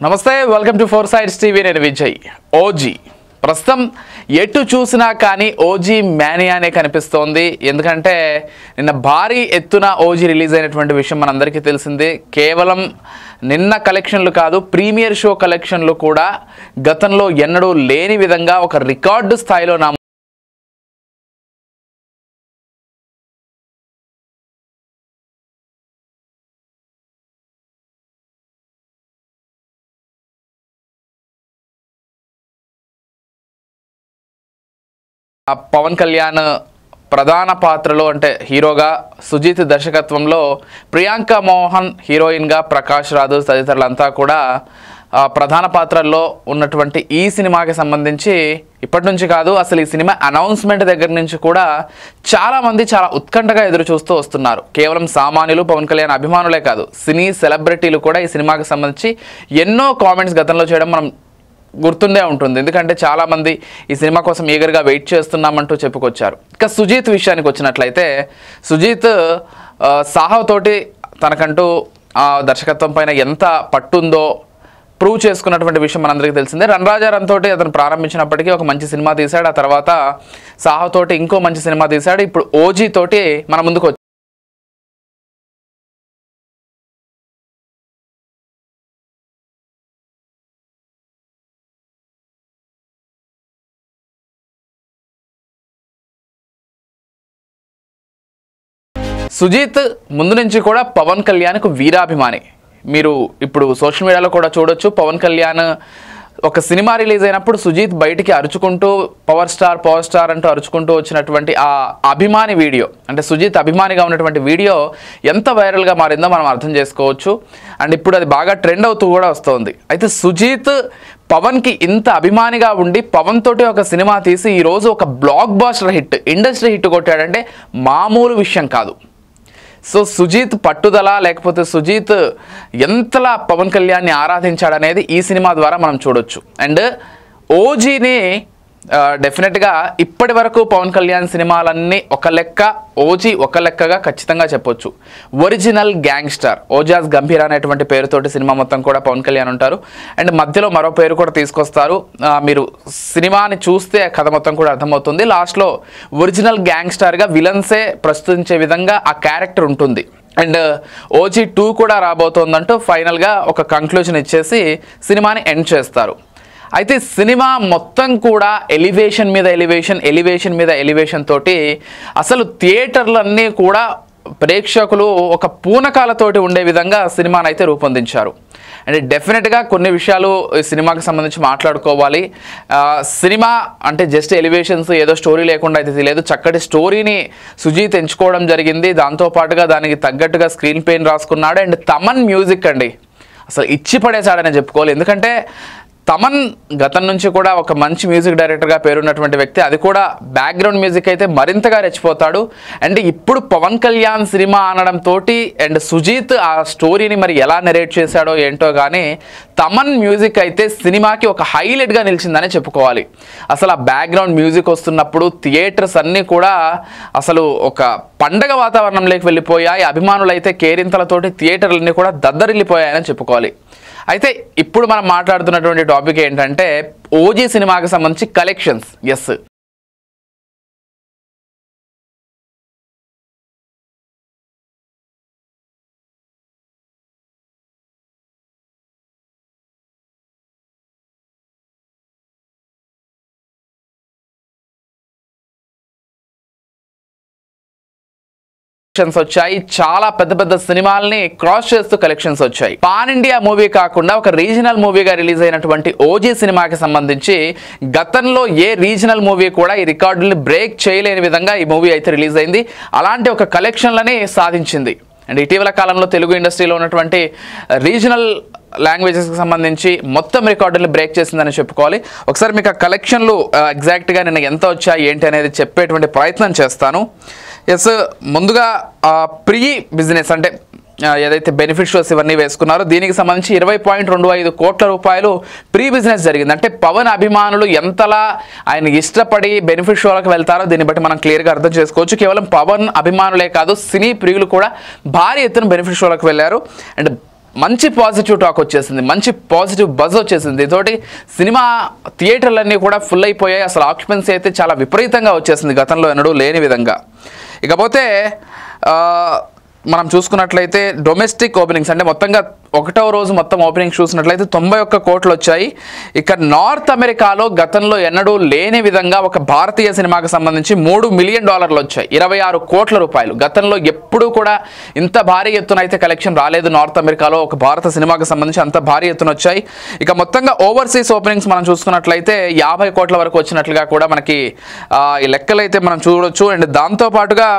నమస్తే, welcome to four sides TV. నేను Vijay. OG ప్రస్తుతం ఎటు చూసినా కానీ ఓజీ మ్యానియానే కనిపిస్తోంది. ఎందుకంటే నిన్న భారీ ఎత్తున ఓజీ రిలీజ్ అయినటువంటి విషయం మనందరికీ తెలిసిందే. కేవలం నిన్న కలెక్షన్లు కాదు, ప్రీమియర్ షో కలెక్షన్లు కూడా గతంలో ఎన్నడూ లేని విధంగా ఒక రికార్డు స్థాయిలో పవన్ కళ్యాణ్ ప్రధాన పాత్రలో అంటే హీరోగా, సుజిత్ దర్శకత్వంలో ప్రియాంక మోహన్ హీరోయిన్గా, ప్రకాష్ రాజు తదితరులంతా కూడా ప్రధాన పాత్రల్లో ఉన్నటువంటి ఈ సినిమాకి సంబంధించి ఇప్పటి నుంచి కాదు, అసలు ఈ సినిమా అనౌన్స్మెంట్ దగ్గర నుంచి కూడా చాలామంది చాలా ఉత్కంఠగా ఎదురు చూస్తూ వస్తున్నారు. కేవలం సామాన్యులు, పవన్ కళ్యాణ్ అభిమానులే కాదు, సినీ సెలబ్రిటీలు కూడా ఈ సినిమాకి సంబంధించి ఎన్నో కామెంట్స్ గతంలో చేయడం మనం గుర్తుండే ఉంటుంది. ఎందుకంటే చాలామంది ఈ సినిమా కోసం ఈగర్గా వెయిట్ చేస్తున్నామంటూ చెప్పుకొచ్చారు. ఇక సుజిత్ విషయానికి వచ్చినట్లయితే, సుజిత్ సాహోతోటి తనకంటూ దర్శకత్వం పైన ఎంత పట్టుందో ప్రూవ్ చేసుకున్నటువంటి విషయం మనందరికీ తెలిసిందే. రన్రాజారన్ తోటి అతను ప్రారంభించినప్పటికీ ఒక మంచి సినిమా తీశాడు. ఆ తర్వాత సాహోతోటి ఇంకో మంచి సినిమా తీశాడు. ఇప్పుడు ఓజీ తోటి మన ముందుకు సుజిత్ ముందు నుంచి కూడా పవన్ కళ్యాణ్కు వీరాభిమాని. మీరు ఇప్పుడు సోషల్ మీడియాలో కూడా చూడొచ్చు. పవన్ కళ్యాణ్ ఒక సినిమా రిలీజ్ అయినప్పుడు సుజిత్ బయటికి అరుచుకుంటూ పవర్ స్టార్ అంటూ అరుచుకుంటూ వచ్చినటువంటి ఆ అభిమాని వీడియో, అంటే సుజిత్ అభిమానిగా ఉన్నటువంటి వీడియో ఎంత వైరల్గా మారిందో మనం అర్థం చేసుకోవచ్చు. అండ్ ఇప్పుడు అది బాగా ట్రెండ్ అవుతూ కూడా వస్తుంది. అయితే సుజిత్ పవన్కి ఇంత అభిమానిగా ఉండి పవన్ తోటి ఒక సినిమా తీసి ఈరోజు ఒక blockbuster hit, industry hit కొట్టాడంటే మామూలు విషయం కాదు. సో సుజిత్ పట్టుదల, లేకపోతే సుజిత్ ఎంతలా పవన్ కళ్యాణ్ని ఆరాధించాడనేది ఈ సినిమా ద్వారా మనం చూడొచ్చు. అండ్ ఓజీని డెఫినెట్గా ఇప్పటి వరకు పవన్ కళ్యాణ్ సినిమాలన్నీ ఒక లెక్క, ఓజీ ఒక లెక్కగా ఖచ్చితంగా చెప్పొచ్చు. ఒరిజినల్ గ్యాంగ్స్టర్, ఓజాస్ గంభీర్ అనేటువంటి పేరుతోటి సినిమా మొత్తం కూడా పవన్ కళ్యాణ్ ఉంటారు. అండ్ మధ్యలో మరో పేరు కూడా తీసుకొస్తారు. మీరు సినిమాని చూస్తే కథ మొత్తం కూడా అర్థమవుతుంది. లాస్ట్లో ఒరిజినల్ గ్యాంగ్స్టర్గా విలన్సే ప్రస్తుతించే విధంగా ఆ క్యారెక్టర్ ఉంటుంది. అండ్ ఓజీ 2 కూడా రాబోతోందంటూ ఫైనల్గా ఒక కంక్లూజన్ ఇచ్చేసి సినిమాని ఎండ్ చేస్తారు. అయితే సినిమా మొత్తం కూడా ఎలివేషన్ మీద ఎలివేషన్ తోటి అసలు థియేటర్లన్నీ కూడా ప్రేక్షకులు ఒక పూనకాలతోటి ఉండే విధంగా సినిమాని అయితే రూపొందించారు. అండ్ డెఫినెట్గా కొన్ని విషయాలు ఈ సినిమాకి సంబంధించి మాట్లాడుకోవాలి. సినిమా అంటే జస్ట్ ఎలివేషన్స్, ఏదో స్టోరీ లేకుండా అయితే తెలియదు. చక్కటి స్టోరీని సుజిత్ ఎంచుకోవడం జరిగింది. దాంతోపాటుగా దానికి తగ్గట్టుగా స్క్రీన్ పెయిన్ రాసుకున్నాడు. అండ్ తమన్ మ్యూజిక్ అండి అసలు ఇచ్చి పడేశాడని చెప్పుకోవాలి. ఎందుకంటే తమన్ గతం నుంచి కూడా ఒక మంచి మ్యూజిక్ డైరెక్టర్గా పేరున్నటువంటి వ్యక్తి. అది కూడా బ్యాక్గ్రౌండ్ మ్యూజిక్ అయితే మరింతగా రెచ్చిపోతాడు. అండ్ ఇప్పుడు పవన్ కళ్యాణ్ సినిమా అనడంతో అండ్ సుజిత్ ఆ స్టోరీని మరి ఎలా నెరేట్ చేశాడో ఏంటో కానీ తమన్ మ్యూజిక్ అయితే సినిమాకి ఒక హైలైట్గా నిలిచిందని చెప్పుకోవాలి. అసలు ఆ బ్యాక్గ్రౌండ్ మ్యూజిక్ వస్తున్నప్పుడు థియేటర్స్ అన్నీ కూడా అసలు ఒక పండగ వాతావరణంలోకి వెళ్ళిపోయాయి. అభిమానులు అయితే కేరింతలతోటి థియేటర్లన్నీ కూడా దద్దరిల్లిపోయాయని చెప్పుకోవాలి. అయితే ఇప్పుడు మనం మాట్లాడుతున్నటువంటి టాపిక్ ఏంటంటే ఓజీ సినిమాకి సంబంధించి కలెక్షన్స్. ఎస్, వచ్చాయి. చాలా పెద్ద సినిమాల్ని క్రాస్ చేస్తూ కలెక్షన్స్ వచ్చాయి. పాన్ ఇండియా మూవీ కాకుండా ఒక రీజనల్ మూవీగా రిలీజ్ అయినటువంటి ఓజీ సినిమాకి సంబంధించి గతంలో ఏ రీజనల్ మూవీ కూడా ఈ రికార్డుల్ని బ్రేక్ చేయలేని విధంగా ఈ మూవీ అయితే రిలీజ్ అయింది. అలాంటి ఒక కలెక్షన్లని సాధించింది. అండ్ ఇటీవల కాలంలో తెలుగు ఇండస్ట్రీలో ఉన్నటువంటి రీజనల్ లాంగ్వేజెస్కి సంబంధించి మొత్తం రికార్డులు బ్రేక్ చేసిందని చెప్పుకోవాలి. ఒకసారి మీకు ఆ కలెక్షన్లు ఎగ్జాక్ట్గా నిన్న ఎంత వచ్చాయి ఏంటి అనేది చెప్పేటువంటి ప్రయత్నం చేస్తాను. ఎస్, ముందుగా ప్రీ బిజినెస్ అంటే ఏదైతే బెనిఫిట్ షోస్ ఇవన్నీ వేసుకున్నారో దీనికి సంబంధించి 20.25 కోట్ల రూపాయలు ప్రీ బిజినెస్ జరిగింది. అంటే పవన్ అభిమానులు ఎంతలా ఆయన ఇష్టపడి బెనిఫిట్ షోలకు వెళ్తారో దీన్ని బట్టి మనం క్లియర్గా అర్థం చేసుకోవచ్చు. కేవలం పవన్ అభిమానులే కాదు, సినీ ప్రియులు కూడా భారీ ఎత్తున బెనిఫిట్ షోలకు వెళ్ళారు. అండ్ మంచి పాజిటివ్ టాక్ వచ్చేసింది, మంచి పాజిటివ్ బజ్ వచ్చేసింది. దీంతోటి సినిమా థియేటర్లన్నీ కూడా ఫుల్ అయిపోయాయి. అసలు ఆక్యుపెన్సీ అయితే చాలా విపరీతంగా వచ్చేసింది, గతంలో ఎన్నడూ లేని విధంగా. ఇకపోతే మనం చూసుకున్నట్లయితే డొమెస్టిక్ ఓపెనింగ్స్ అంటే మొత్తంగా ఒకటవ రోజు మొత్తం ఓపెనింగ్ చూసినట్లయితే 91 కోట్లు వచ్చాయి. ఇక నార్త్ అమెరికాలో గతంలో ఎన్నడూ లేని విధంగా ఒక భారతీయ సినిమాకి సంబంధించి $3 మిలియన్ వచ్చాయి, 26 కోట్ల రూపాయలు. గతంలో ఎప్పుడూ కూడా ఇంత భారీ ఎత్తున అయితే కలెక్షన్ రాలేదు నార్త్ అమెరికాలో ఒక భారత సినిమాకి సంబంధించి, అంత భారీ ఎత్తున వచ్చాయి. ఇక మొత్తంగా ఓవర్సీస్ ఓపెనింగ్స్ మనం చూసుకున్నట్లయితే 50 కోట్ల వరకు వచ్చినట్లుగా కూడా మనకి ఈ లెక్కలైతే మనం చూడొచ్చు. అండ్ దాంతోపాటుగా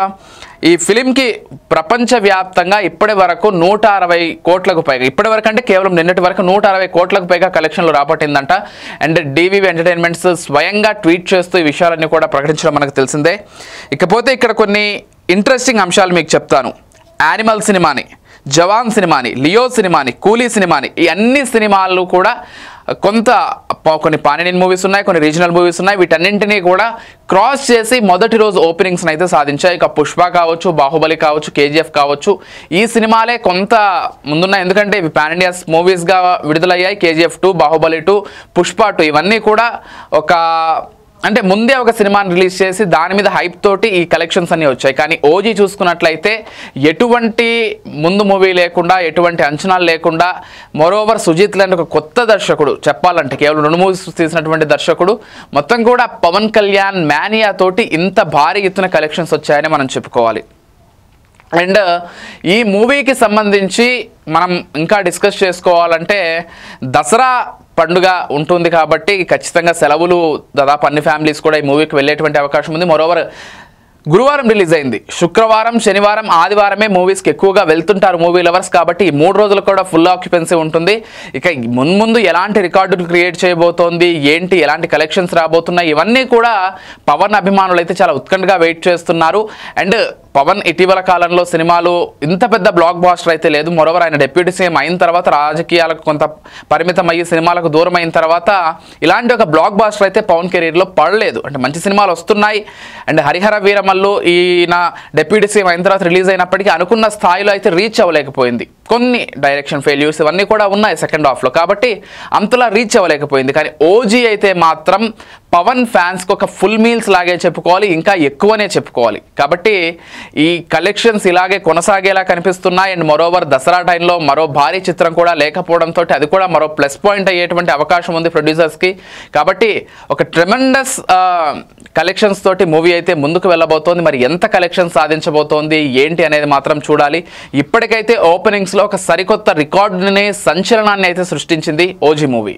ఈ ఫిలింకి ప్రపంచవ్యాప్తంగా ఇప్పటి వరకు 160 కోట్లకు పైగా, ఇప్పటి వరకు అంటే కేవలం నిన్నటి వరకు 160 కోట్లకు పైగా కలెక్షన్లు రాబట్టిందంట. అండ్ డివివి ఎంటర్టైన్మెంట్స్ స్వయంగా ట్వీట్ చేస్తూ ఈ విషయాలన్నీ కూడా ప్రకటించడం మనకు తెలిసిందే. ఇకపోతే ఇక్కడ కొన్ని ఇంట్రెస్టింగ్ అంశాలు మీకు చెప్తాను. యానిమల్ సినిమాని, జవాన్ సినిమాని, లియో సినిమాని, కూలీ సినిమాని, ఈ అన్ని సినిమాలు కూడా కొన్ని పాన్ ఇండియన్ మూవీస్ ఉన్నాయి, కొన్ని రీజనల్ మూవీస్ ఉన్నాయి. వీటన్నింటినీ కూడా క్రాస్ చేసి మొదటి రోజు ఓపెనింగ్స్ని అయితే సాధించాయి. ఇక పుష్ప కావచ్చు, బాహుబలి కావచ్చు, కేజీఎఫ్ కావచ్చు, ఈ సినిమాలే కొంత ముందున్నాయి. ఎందుకంటే ఇవి పాన్ ఇండియా మూవీస్గా విడుదలయ్యాయి. కేజీఎఫ్ 2, బాహుబలి 2, పుష్ప 2 ఇవన్నీ కూడా అంటే ముందే ఒక సినిమాని రిలీజ్ చేసి దాని మీద హైప్ తోటి ఈ కలెక్షన్స్ అన్నీ వచ్చాయి. కానీ ఓజీ చూసుకున్నట్లయితే ఎటువంటి ముందు మూవీ లేకుండా, ఎటువంటి అంచనాలు లేకుండా, మరోవర్ సుజిత్ లాంటి ఒక కొత్త దర్శకుడు, చెప్పాలంటే కేవలం 2 మూవీస్ తీసినటువంటి దర్శకుడు, మొత్తం కూడా పవన్ కళ్యాణ్ మానియా తోటి ఇంత భారీ ఎత్తున కలెక్షన్స్ వచ్చాయని మనం చెప్పుకోవాలి. అండ్ ఈ మూవీకి సంబంధించి మనం ఇంకా డిస్కస్ చేసుకోవాలంటే దసరా పండుగ ఉంటుంది కాబట్టి ఖచ్చితంగా సెలవులు దాదాపు అన్ని ఫ్యామిలీస్ కూడా ఈ మూవీకి వెళ్ళేటువంటి అవకాశం ఉంది. మరోవర్ గురువారం రిలీజ్ అయింది, శుక్రవారం, శనివారం, ఆదివారమే మూవీస్కి ఎక్కువగా వెళ్తుంటారు మూవీ లవర్స్. కాబట్టి ఈ 3 రోజులు కూడా ఫుల్ ఆక్యుపెన్సీ ఉంటుంది. ఇక ముందు ఎలాంటి రికార్డులు క్రియేట్ చేయబోతోంది, ఏంటి, ఎలాంటి కలెక్షన్స్ రాబోతున్నాయి, ఇవన్నీ కూడా పవన్ అభిమానులు అయితే చాలా ఉత్కంఠగా వెయిట్ చేస్తున్నారు. అండ్ పవన్ ఇటీవల కాలంలో సినిమాలు ఇంత పెద్ద బ్లాక్ బాస్టర్ అయితే లేదు. మరోవర్ ఆయన డిప్యూటీ సీఎం అయిన తర్వాత, రాజకీయాలకు కొంత పరిమితం అయ్యి సినిమాలకు దూరం అయిన తర్వాత ఇలాంటి ఒక బ్లాక్ బాస్టర్ అయితే పవన్ కెరీర్లో పడలేదు. అంటే మంచి సినిమాలు వస్తున్నాయి. అండ్ హరిహర వీరమల్లు ఈయన డిప్యూటీ సీఎం అయిన తర్వాత రిలీజ్ అయినప్పటికీ అనుకున్న స్థాయిలో అయితే రీచ్ అవ్వలేకపోయింది. కొన్ని డైరెక్షన్ ఫెయిల్యూర్స్ ఇవన్నీ కూడా ఉన్నాయి సెకండ్ హాఫ్లో, కాబట్టి అంతలా రీచ్ అవ్వలేకపోయింది. కానీ ఓజీ అయితే మాత్రం పవన్ ఫ్యాన్స్కి ఒక ఫుల్ మీల్స్ లాగే చెప్పుకోవాలి, ఇంకా ఎక్కువనే చెప్పుకోవాలి. కాబట్టి ఈ కలెక్షన్స్ ఇలాగే కొనసాగేలా కనిపిస్తున్నాయి. అండ్ మరోవర్ దసరా టైంలో మరో భారీ చిత్రం కూడా లేకపోవడంతో అది కూడా మరో ప్లస్ పాయింట్ అయ్యేటువంటి అవకాశం ఉంది ప్రొడ్యూసర్స్కి. కాబట్టి ఒక ట్రెమెండస్ కలెక్షన్స్ తోటి మూవీ అయితే ముందుకు వెళ్ళబోతోంది. మరి ఎంత కలెక్షన్ సాధించబోతోంది ఏంటి అనేది మాత్రం చూడాలి. ఇప్పటికైతే ఓపెనింగ్స్లో ఒక సరికొత్త రికార్డుని, సంచలనాన్ని అయితే సృష్టించింది ఓజీ మూవీ.